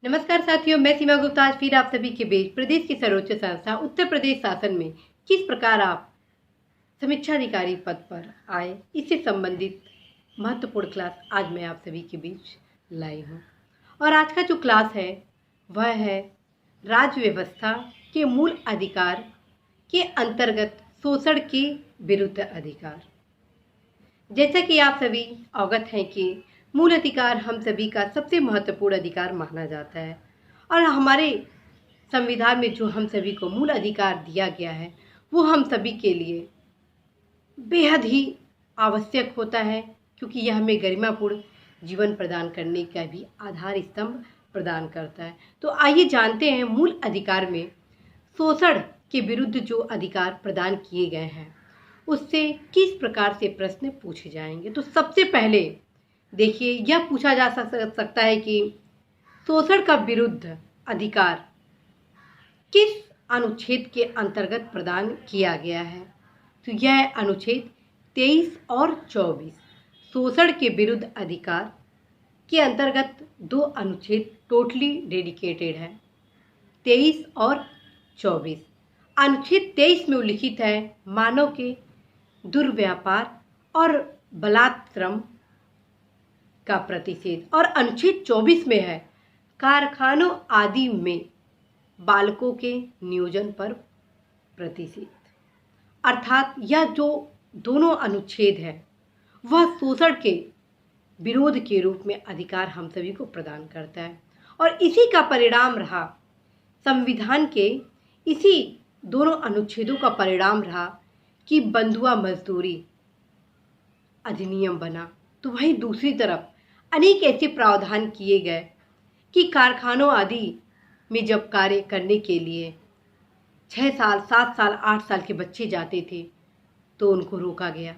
नमस्कार साथियों, मैं सीमा गुप्ता आज फिर आप सभी के बीच प्रदेश की सर्वोच्च संस्था उत्तर प्रदेश शासन में किस प्रकार आप समीक्षाधिकारी पद पर आए, इससे संबंधित महत्वपूर्ण क्लास आज मैं आप सभी के बीच लाई हूँ। और आज का जो क्लास है वह है राज्य व्यवस्था के मूल अधिकार के अंतर्गत शोषण के विरुद्ध अधिकार। जैसा कि आप सभी अवगत हैं कि मूल अधिकार हम सभी का सबसे महत्वपूर्ण अधिकार माना जाता है और हमारे संविधान में जो हम सभी को मूल अधिकार दिया गया है वो हम सभी के लिए बेहद ही आवश्यक होता है, क्योंकि यह हमें गरिमापूर्ण जीवन प्रदान करने का भी आधार स्तंभ प्रदान करता है। तो आइए जानते हैं मूल अधिकार में शोषण के विरुद्ध जो अधिकार प्रदान किए गए हैं उससे किस प्रकार से प्रश्न पूछे जाएंगे। तो सबसे पहले देखिए, यह पूछा जा सकता है कि शोषण का विरुद्ध अधिकार किस अनुच्छेद के अंतर्गत प्रदान किया गया है। तो यह अनुच्छेद 23 और 24 शोषण के विरुद्ध अधिकार के अंतर्गत दो अनुच्छेद टोटली डेडिकेटेड है, 23 और 24। अनुच्छेद 23 में उल्लिखित है मानव के दुर्व्यापार और बलात्श्रम का प्रतिषेध, और अनुच्छेद 24 में है कारखानों आदि में बालकों के नियोजन पर प्रतिषेध। अर्थात यह जो दोनों अनुच्छेद है वह शोषण के विरोध के रूप में अधिकार हम सभी को प्रदान करता है, और इसी का परिणाम रहा संविधान के इसी दोनों अनुच्छेदों का परिणाम रहा कि बंधुआ मजदूरी अधिनियम बना। तो वहीं दूसरी तरफ अनेक ऐसे प्रावधान किए गए कि कारखानों आदि में जब कार्य करने के लिए 6 साल 7 साल 8 साल के बच्चे जाते थे तो उनको रोका गया,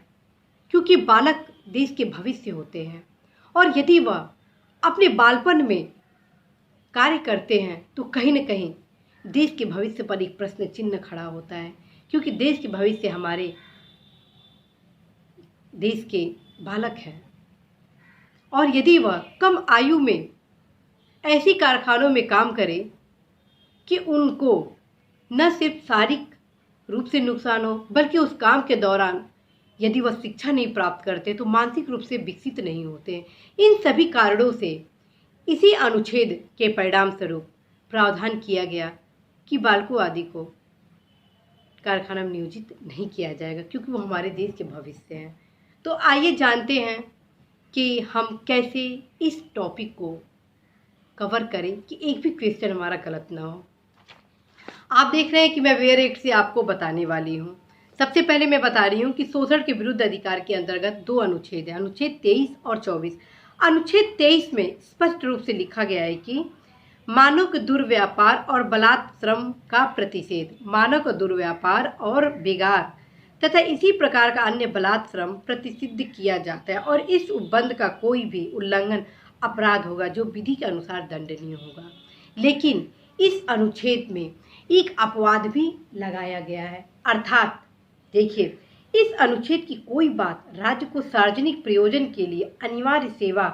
क्योंकि बालक देश के भविष्य होते हैं और यदि वह अपने बालपन में कार्य करते हैं तो कहीं न कहीं देश के भविष्य पर एक प्रश्न चिन्ह खड़ा होता है, क्योंकि देश के भविष्य हमारे देश के बालक हैं। और यदि वह कम आयु में ऐसी कारखानों में काम करे कि उनको न सिर्फ शारीरिक रूप से नुकसान हो, बल्कि उस काम के दौरान यदि वह शिक्षा नहीं प्राप्त करते तो मानसिक रूप से विकसित नहीं होते। इन सभी कारणों से इसी अनुच्छेद के परिणाम स्वरूप प्रावधान किया गया कि बालकों आदि को कारखाना में नियोजित नहीं किया जाएगा, क्योंकि वो हमारे देश के भविष्य हैं। तो आइए जानते हैं कि हम कैसे इस टॉपिक को कवर करें कि एक भी क्वेश्चन हमारा गलत ना हो। आप देख रहे हैं कि मैं वेयर एक्ट से आपको बताने वाली हूँ। सबसे पहले मैं बता रही हूँ कि शोषण के विरुद्ध अधिकार के अंतर्गत दो अनुच्छेद हैं, अनुच्छेद 23 और 24। अनुच्छेद 23 में स्पष्ट रूप से लिखा गया है कि मानव के दुर्व्यापार और बलात्श्रम का प्रतिषेध, मानव का दुर्व्यापार और बिगाड़ तथा इसी प्रकार का अन्य बलात्श्रम प्रतिषिद्ध किया जाता है, और इस उपबंध का कोई भी उल्लंघन अपराध होगा जो विधि के अनुसार दंडनीय होगा। लेकिन इस अनुच्छेद में एक अपवाद भी लगाया गया है, अर्थात देखिए, इस अनुच्छेद की कोई बात राज्य को सार्वजनिक प्रयोजन के लिए अनिवार्य सेवा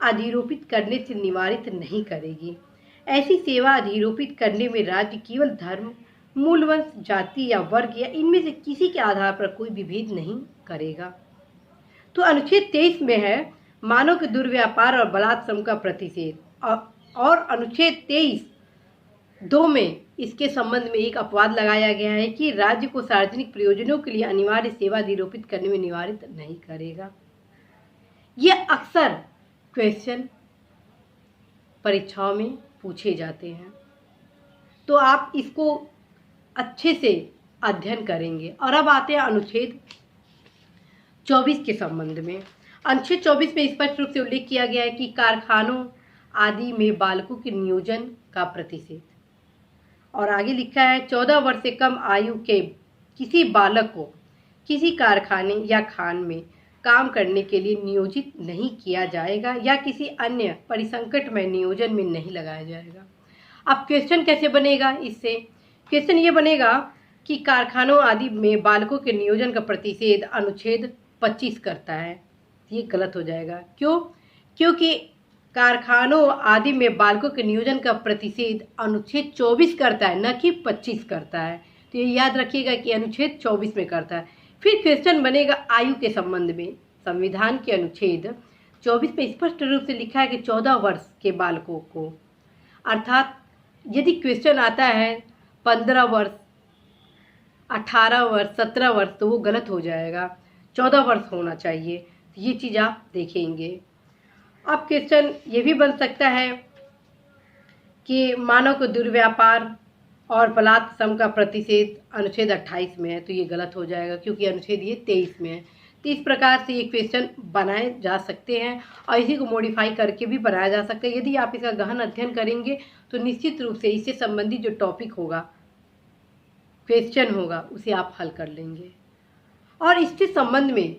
अधिरोपित करने से निवारित नहीं करेगी। ऐसी सेवा अधिरोपित करने में राज्य केवल धर्म, मूलवंश, जाति या वर्ग या इनमें से किसी के आधार पर कोई विभेद नहीं करेगा। तो अनुच्छेद 23 में है मानव के दुर्व्यापार और बलात्श्रम का प्रतिषेध, और अनुच्छेद 23(2) में इसके संबंध में एक अपवाद लगाया गया है कि राज्य को सार्वजनिक प्रयोजनों के लिए अनिवार्य सेवा अधिरोपित करने में निवारित नहीं करेगा। यह अक्सर क्वेश्चन परीक्षाओं में पूछे जाते हैं, तो आप इसको अच्छे से अध्ययन करेंगे। और अब आते हैं अनुच्छेद 24 के संबंध में। अनुच्छेद 24 में स्पष्ट रूप से उल्लेख किया गया है कि कारखानों आदि में बालकों के नियोजन का प्रतिषेध, और आगे लिखा है 14 वर्ष से कम आयु के किसी बालक को किसी कारखाने या खान में काम करने के लिए नियोजित नहीं किया जाएगा या किसी अन्य परिसंकट में नियोजन में नहीं लगाया जाएगा। अब क्वेश्चन कैसे बनेगा, इससे क्वेश्चन ये बनेगा कि कारखानों आदि में बालकों के नियोजन का प्रतिषेध अनुच्छेद 25 करता है। ये गलत हो जाएगा। क्यों? क्योंकि कारखानों आदि में बालकों के नियोजन का प्रतिषेध अनुच्छेद 24 करता है, न कि 25 करता है। तो ये याद रखिएगा कि अनुच्छेद 24 में करता है। फिर क्वेश्चन बनेगा आयु के संबंध में। संविधान के अनुच्छेद 24 में स्पष्ट रूप से लिखा है कि 14 वर्ष के बालकों को, अर्थात यदि क्वेश्चन आता है 15 वर्ष, 18 वर्ष, 17 वर्ष, तो वो गलत हो जाएगा, 14 वर्ष होना चाहिए। तो ये चीज़ आप देखेंगे। अब क्वेश्चन ये भी बन सकता है कि मानव को दुर्व्यापार और बलात्कार श्रम का प्रतिषेध अनुच्छेद 28 में है, तो ये गलत हो जाएगा क्योंकि अनुच्छेद ये 23 में है। तो इस प्रकार से ये क्वेश्चन बनाए जा सकते हैं और इसी को मॉडिफाई करके भी बनाया जा सकता है। यदि आप इसका गहन अध्ययन करेंगे तो निश्चित रूप से इससे संबंधित जो टॉपिक होगा, क्वेश्चन होगा, उसे आप हल कर लेंगे। और इसके संबंध में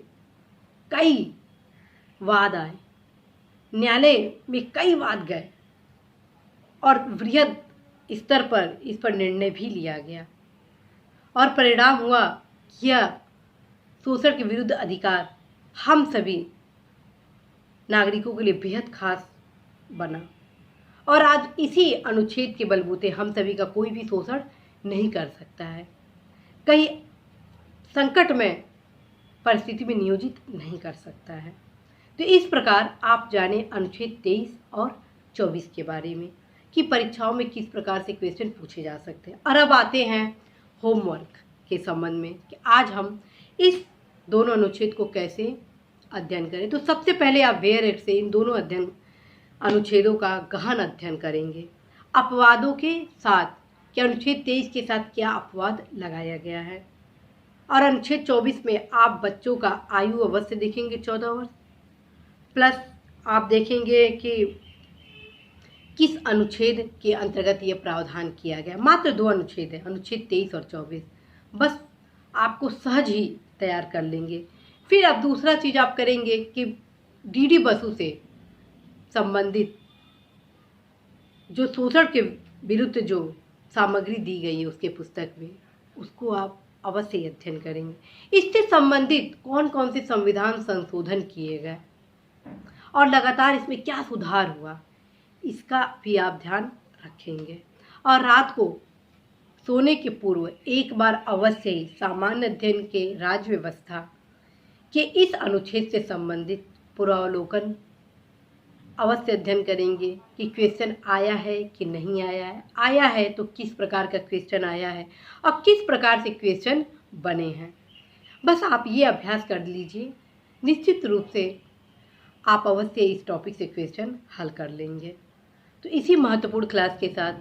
कई वाद आए, न्यायालय में कई वाद गए और वृहद स्तर पर इस पर निर्णय भी लिया गया और परिणाम हुआ कि यह शोषण के विरुद्ध अधिकार हम सभी नागरिकों के लिए बेहद खास बना और आज इसी अनुच्छेद के बलबूते हम सभी का कोई भी शोषण नहीं कर सकता है, कहीं संकट में परिस्थिति में नियोजित नहीं कर सकता है। तो इस प्रकार आप जाने अनुच्छेद 23 और 24 के बारे में कि परीक्षाओं में किस प्रकार से क्वेश्चन पूछे जा सकते हैं। और अब आते हैं होमवर्क के संबंध में कि आज हम इस दोनों अनुच्छेद को कैसे अध्ययन करें। तो सबसे पहले आप वेयर से इन दोनों अनुच्छेदों का गहन अध्ययन करेंगे। अपवादों के साथ कि अनुच्छेद 23 के साथ क्या अपवाद लगाया गया है, और अनुच्छेद 24 में आप बच्चों का आयु अवश्य देखेंगे 14 वर्ष, प्लस आप देखेंगे कि किस अनुच्छेद के अंतर्गत ये प्रावधान किया गया। मात्र 2 अनुच्छेद है, अनुच्छेद 23 और 24, बस आपको सहज ही तैयार कर लेंगे। फिर अब दूसरा चीज़ आप करेंगे कि डीडी बसु से संबंधित जो शोषण के विरुद्ध जो सामग्री दी गई है उसके पुस्तक में, उसको आप अवश्य अध्ययन करेंगे। इससे संबंधित कौन कौन से संविधान संशोधन किए गए और लगातार इसमें क्या सुधार हुआ, इसका भी आप ध्यान रखेंगे। और रात को सोने के पूर्व एक बार अवश्य ही सामान्य अध्ययन के राज्य व्यवस्था के इस अनुच्छेद से संबंधित पूर्वावलोकन अवश्य अध्ययन करेंगे कि क्वेश्चन आया है कि नहीं आया है, आया है तो किस प्रकार का क्वेश्चन आया है और किस प्रकार से क्वेश्चन बने हैं। बस आप ये अभ्यास कर लीजिए, निश्चित रूप से आप अवश्य इस टॉपिक से क्वेश्चन हल कर लेंगे। तो इसी महत्वपूर्ण क्लास के साथ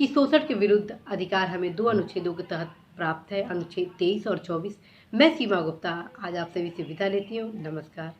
कि शोषण के विरुद्ध अधिकार हमें 2 अनुच्छेदों के तहत प्राप्त है, अनुच्छेद 23 और 24, मैं सीमा गुप्ता आज आप सभी से विदा लेती हूँ। नमस्कार।